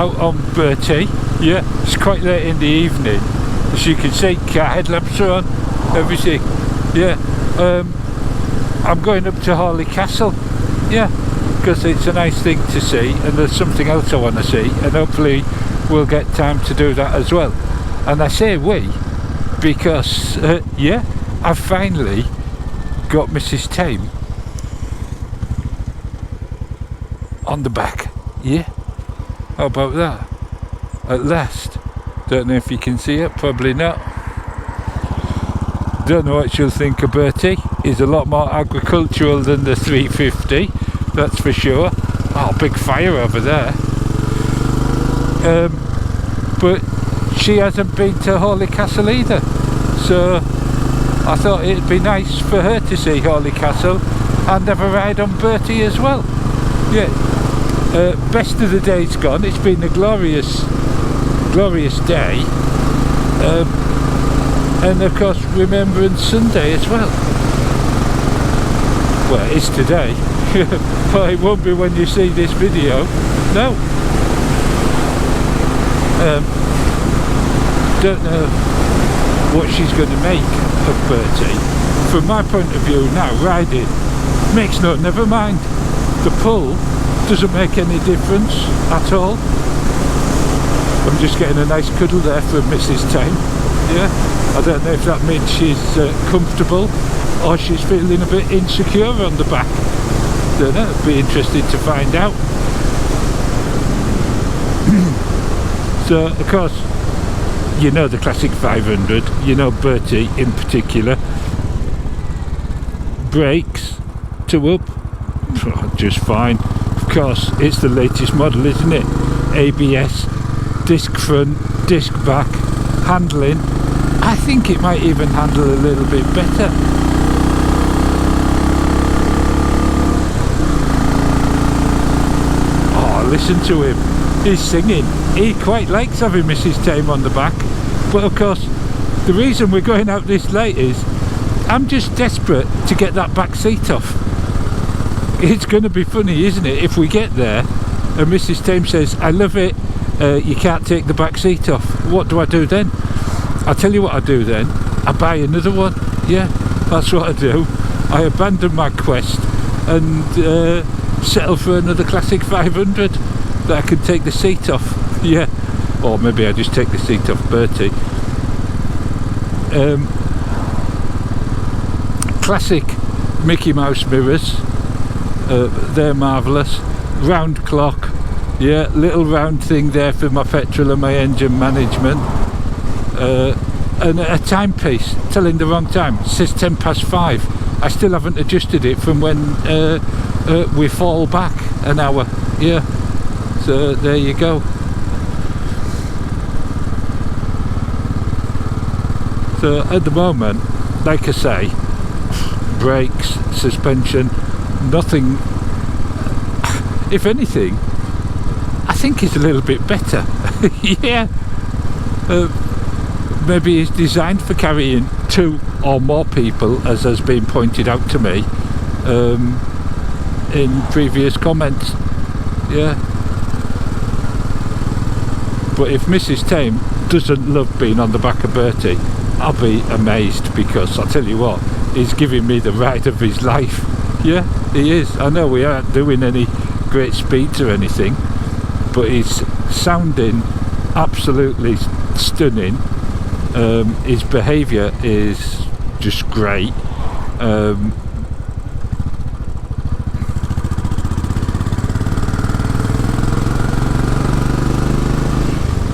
out on Bertie. Yeah, it's quite late in the evening. As you can see, car headlamps are on, everything. Yeah, I'm going up to Harley Castle. Yeah, because it's a nice thing to see, and there's something else I want to see, and hopefully we'll get time to do that as well. And I say we because yeah, I've finally got Mrs. TAYM on the back. Yeah, how about that? At last. Don't know if you can see it, probably not. Don't know what she'll think of Bertie. He's a lot more agricultural than the 350, that's for sure. Oh, big fire over there. But she hasn't been to Harley Castle either, so I thought it'd be nice for her to see Harley Castle and have a ride on Bertie as well. Yeah, best of the day's gone. It's been a glorious day, and of course Remembrance Sunday as well. Well, it's today, but it won't be when you see this video. No. Don't know what she's going to make of Bertie. From my point of view now, riding makes no, never mind. The pull doesn't make any difference at all. I'm just getting a nice cuddle there from Mrs. TAYM. Yeah, I don't know if that means she's comfortable or she's feeling a bit insecure on the back. Don't know, it'd be interesting to find out. So, of course, you know the Classic 500, you know Bertie in particular. Brakes, 2-up, just fine. Of course, it's the latest model, isn't it? ABS, disc front, disc back, handling. I think it might even handle a little bit better. Oh, listen to him. He's singing. He quite likes having Mrs. TAYM on the back. But of course, the reason we're going out this late is I'm just desperate to get that back seat off. It's going to be funny, isn't it, if we get there and Mrs. TAYM says, I love it, you can't take the back seat off. What do I do then? I'll tell you what I do then. I buy another one. Yeah, that's what I do. I abandon my quest and settle for another Classic 500 that I can take the seat off. Yeah, or maybe I just take the seat off Bertie. Classic Mickey Mouse mirrors, they're marvellous. Round clock, yeah, little round thing there for my petrol and my engine management, and a timepiece telling the wrong time. It says 5:10. I still haven't adjusted it from when we fall back an hour. Yeah, so there you go. So at the moment, like I say, brakes, suspension, nothing. If anything, I think it's a little bit better. Yeah, maybe it's designed for carrying 2 or more people, as has been pointed out to me in previous comments. Yeah, but if Mrs. TAYM doesn't love being on the back of Bertie, I'll be amazed, because I'll tell you what, he's giving me the ride of his life. Yeah, he is. I know we aren't doing any great speeds or anything, but he's sounding absolutely stunning. His behaviour is just great.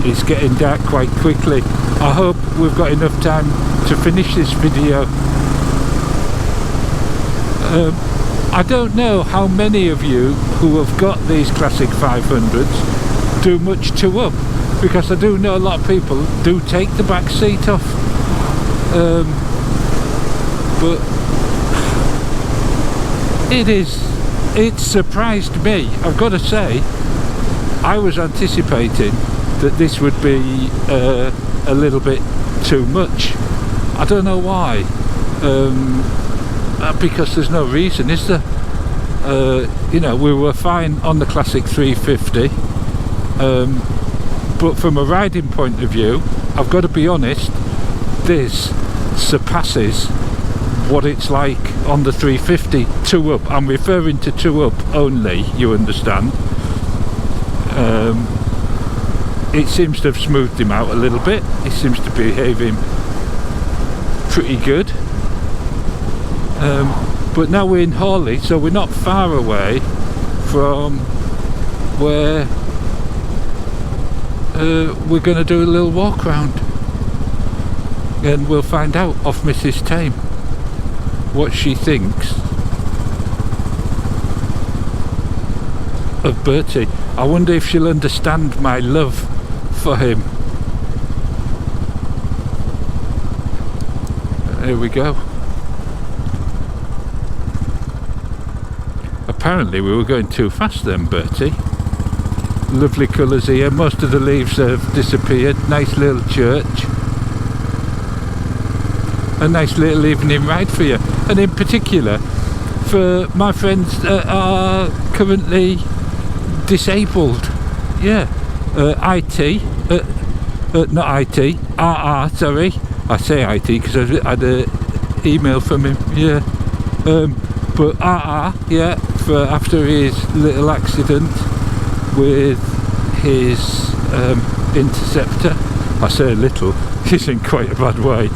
It's getting dark quite quickly. I hope we've got enough time to finish this video. I don't know how many of you who have got these Classic 500s do much 2-up, because I do know a lot of people do take the back seat off, but it surprised me. I've got to say, I was anticipating that this would be a little bit too much. I don't know why, because there's no reason, is there? You know, we were fine on the Classic 350. but from a riding point of view, I've got to be honest, this surpasses what it's like on the 350 two up. I'm referring to two up only, you understand. It seems to have smoothed him out a little bit. He seems to be behaving pretty good. But now we're in Hawley, so we're not far away from where we're going to do a little walk round, and we'll find out off Mrs. TAYM what she thinks of Bertie. I wonder if she'll understand my love for him. Here we go. Apparently we were going too fast then, Bertie. Lovely colours here, most of the leaves have disappeared. Nice little church. A nice little evening ride for you. And in particular, for my friends that are currently disabled. Yeah. Not IT, RR, sorry. I say IT because I had an email from him, yeah. But RR, yeah, for after his little accident with his Interceptor. I say a little, he's in quite a bad way,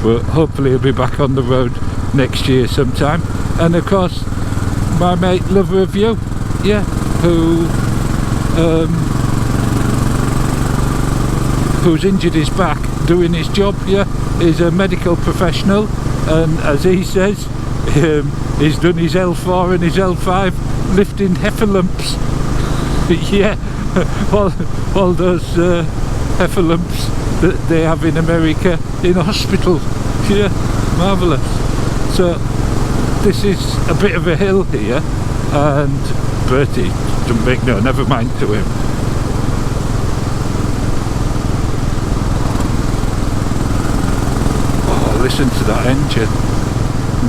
but hopefully he'll be back on the road next year sometime. And of course, my mate Lover of You, yeah, who's injured his back doing his job, yeah. He's a medical professional, and as he says, he's done his L4 and his L5 lifting heifer lumps. Yeah, all those heifer lumps that they have in America in hospital. Yeah, marvellous. So this is a bit of a hill here, and Bertie doesn't make no, never mind to him. Oh, listen to that engine.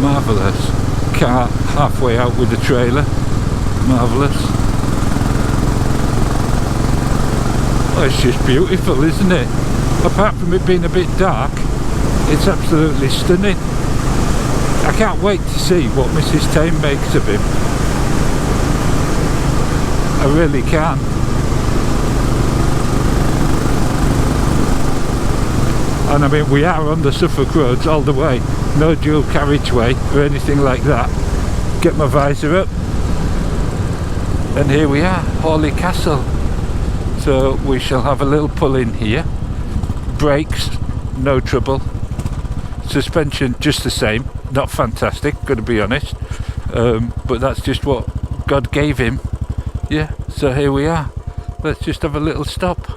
Marvellous. Car halfway out with the trailer. Marvellous. Oh, it's just beautiful, isn't it? Apart from it being a bit dark, it's absolutely stunning. I can't wait to see what Mrs. TAYM makes of him. I really can. And I mean, we are on the Suffolk roads all the way. No dual carriageway or anything like that. Get my visor up. And here we are, Hawley Castle. So we shall have a little pull in here. Brakes, no trouble. Suspension, just the same. Not fantastic, got to be honest. But that's just what God gave him. Yeah, so here we are. Let's just have a little stop.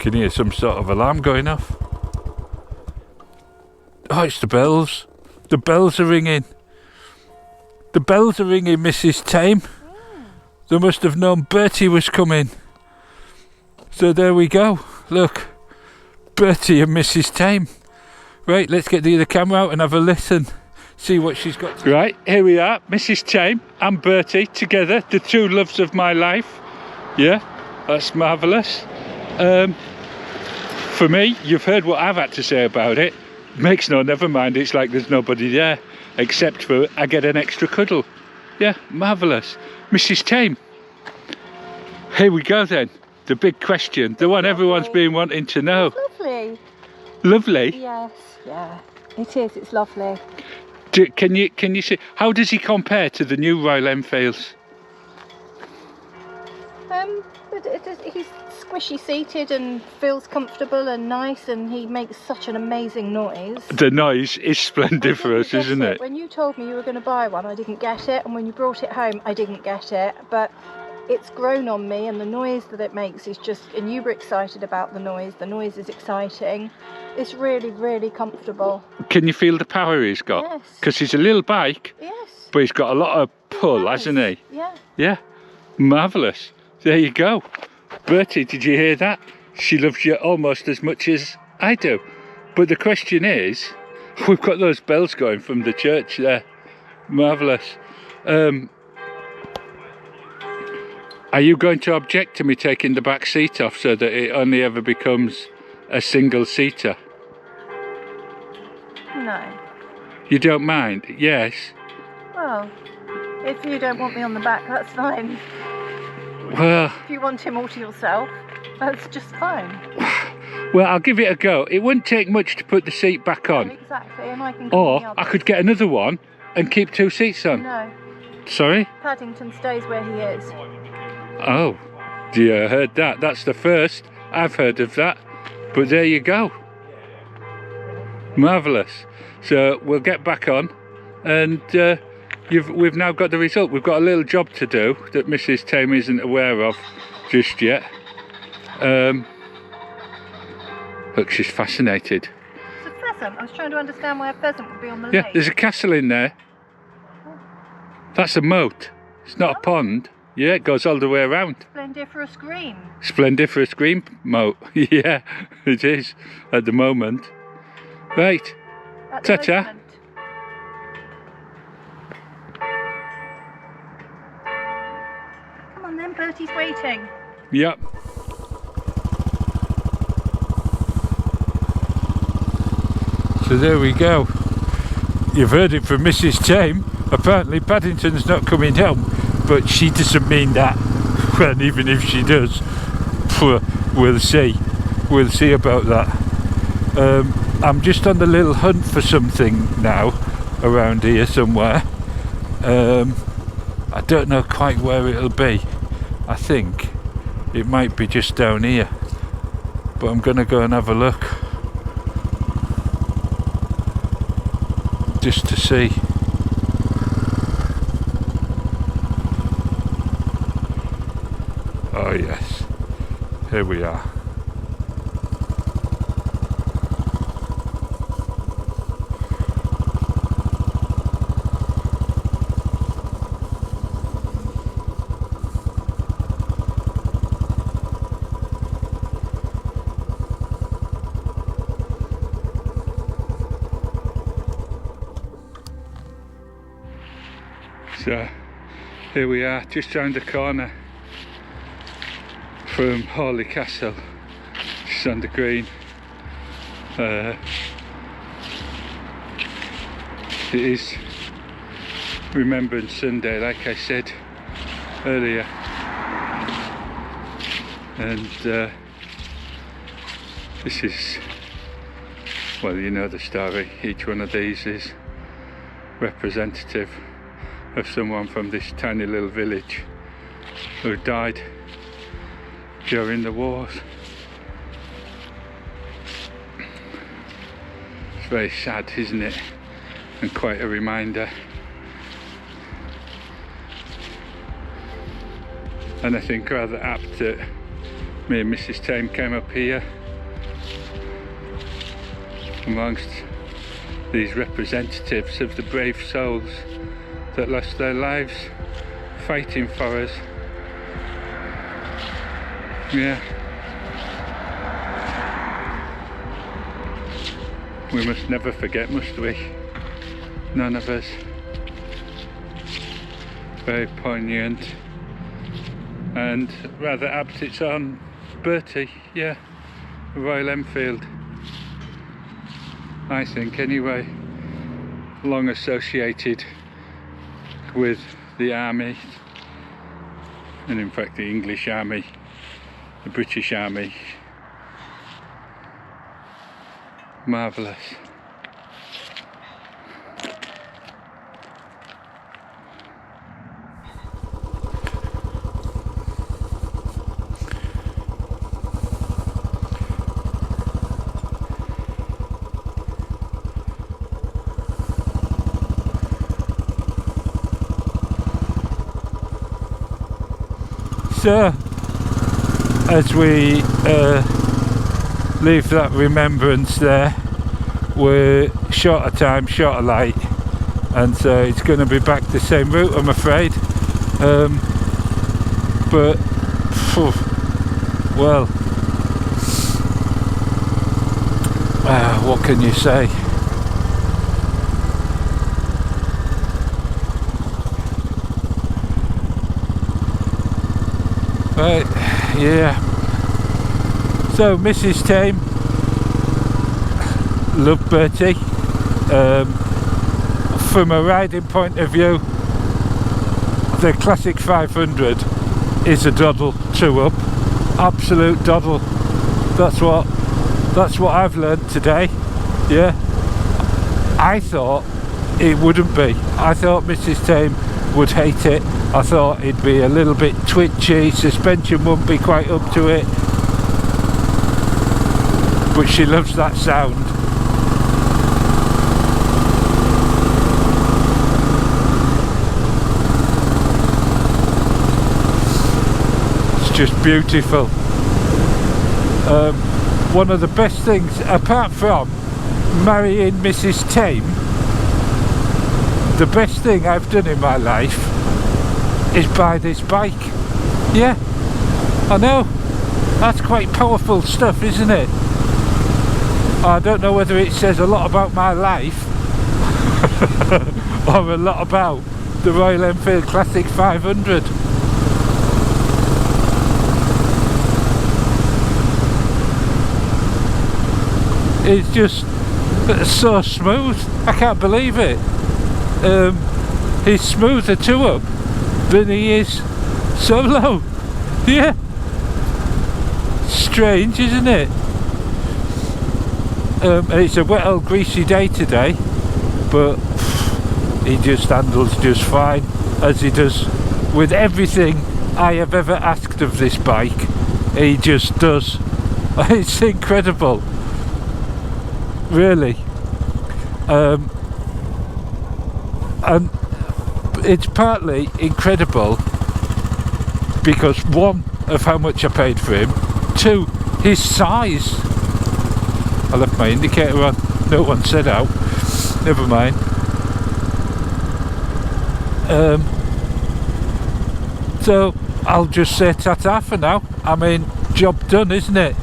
Can you hear some sort of alarm going off? Oh, it's the bells. The bells are ringing. The bells are ringing, Mrs. TAYM. They must have known Bertie was coming. So there we go. Look, Bertie and Mrs. TAYM. Right, let's get the other camera out and have a listen. See what she's got to. Right, here we are, Mrs. TAYM and Bertie together, the two loves of my life. Yeah, that's marvellous. For me, you've heard what I've had to say about it. Makes no, never mind, it's like there's nobody there, except for I get an extra cuddle. Yeah, marvellous. Mrs. TAYM, here we go then. The big question, the one everyone's been wanting to know. It's lovely. Lovely? Yes, yeah, it is, it's lovely. Can you see, how does he compare to the new Royal Enfields? He's squishy seated and feels comfortable and nice, and he makes such an amazing noise. The noise is splendid for us, isn't it? When you told me you were going to buy one, I didn't get it, and when you brought it home, I didn't get it, but it's grown on me, and the noise that it makes is just, and you were excited about the noise is exciting. It's really, really comfortable. Can you feel the power he's got? Yes. Because he's a little bike, yes, but he's got a lot of pull, hasn't he? Yeah. Yeah, marvellous. There you go. Bertie, did you hear that? She loves you almost as much as I do. But the question is, we've got those bells going from the church there. Marvellous. Are you going to object to me taking the back seat off so that it only ever becomes a single seater? No. You don't mind? Yes. Well, if you don't want me on the back, that's fine. Well, if you want him all to yourself, that's just fine. Well, I'll give it a go. It wouldn't take much to put the seat back on. Exactly, and I can. Or I could get another one and keep 2 seats on. No. Sorry? Paddington stays where he is. Oh, dear, I heard that. That's the first I've heard of that. But there you go. Marvellous. So we'll get back on, and we've now got the result. We've got a little job to do that Mrs. TAYM isn't aware of just yet. Look, she's fascinated. It's a pheasant. I was trying to understand why a pheasant would be on the lake. Yeah, there's a castle in there. That's a moat. It's not a pond. Yeah, it goes all the way around. Splendiferous green. Splendiferous green moat. Yeah, it is at the moment. Right. Ta-ta. Come on then, Bertie's waiting. Yep. So there we go. You've heard it from Mrs. TAYM. Apparently Paddington's not coming home, but she doesn't mean that. And even if she does, we'll see. We'll see about that. I'm just on the little hunt for something now around here somewhere. I don't know quite where it'll be. I think it might be just down here, but I'm gonna go and have a look just to see. Oh yes, here we are. So here we are, just round the corner from Hawley Castle, just on the green. It is Remembrance Sunday, like I said earlier, and this is, well, you know the story. Each one of these is representative of someone from this tiny little village who died during the wars. It's very sad, isn't it? And quite a reminder. And I think rather apt that me and Mrs. TAYM came up here amongst these representatives of the brave souls that lost their lives fighting for us. Yeah. We must never forget, must we? None of us. Very poignant. And rather apt it's on Bertie, yeah. Royal Enfield. I think anyway. Long associated with the army, and in fact the English army, the British army. Marvellous. So, as we leave that remembrance there, we're short of time, short of light, and so it's going to be back the same route, I'm afraid. But, well, what can you say? Right, yeah. So Mrs. TAYM, love Bertie. From a riding point of view, the Classic 500 is a doddle 2-up, absolute doddle. That's what I've learnt today. Yeah, I thought it wouldn't be. I thought Mrs. TAYM would hate it. I thought it'd be a little bit twitchy, suspension wouldn't be quite up to it, but she loves that sound. It's just beautiful. One of the best things, apart from marrying Mrs. TAYM, the best thing I've done in my life is buy this bike. Yeah, I know, that's quite powerful stuff, isn't it? I don't know whether it says a lot about my life or a lot about the Royal Enfield Classic 500. It's just so smooth, I can't believe it. He's smoother 2-up than he is solo. Yeah, strange, isn't it? It's a wet old greasy day today, but he just handles just fine, as he does with everything I have ever asked of this bike. He just does. It's incredible, really. And it's partly incredible because, one, of how much I paid for him, two, his size. I left my indicator on, no one said out, never mind. So I'll just say ta-ta for now. I mean, job done, isn't it?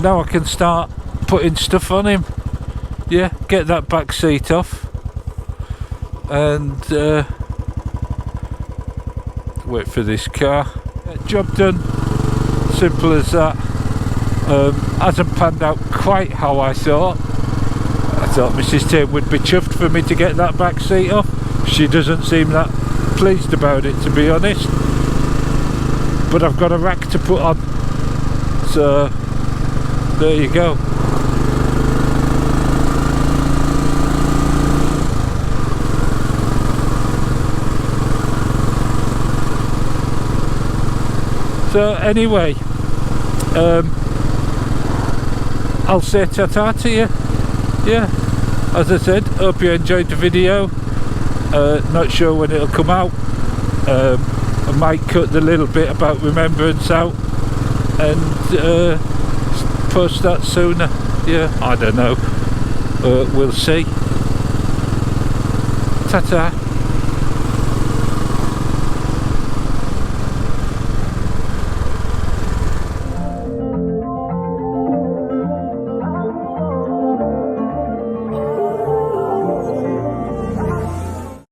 Now I can start putting stuff on him. Yeah, get that back seat off and wait for this car. Job done, simple as that. Hasn't panned out quite how I thought. I thought Mrs. TAYM would be chuffed for me to get that back seat off. She doesn't seem that pleased about it, to be honest, but I've got a rack to put on, so there you go. So anyway, I'll say ta-ta to you. Yeah, as I said, hope you enjoyed the video. Not sure when it'll come out. I might cut the little bit about Remembrance out and post that sooner. Yeah, I don't know. We'll see. Ta-ta.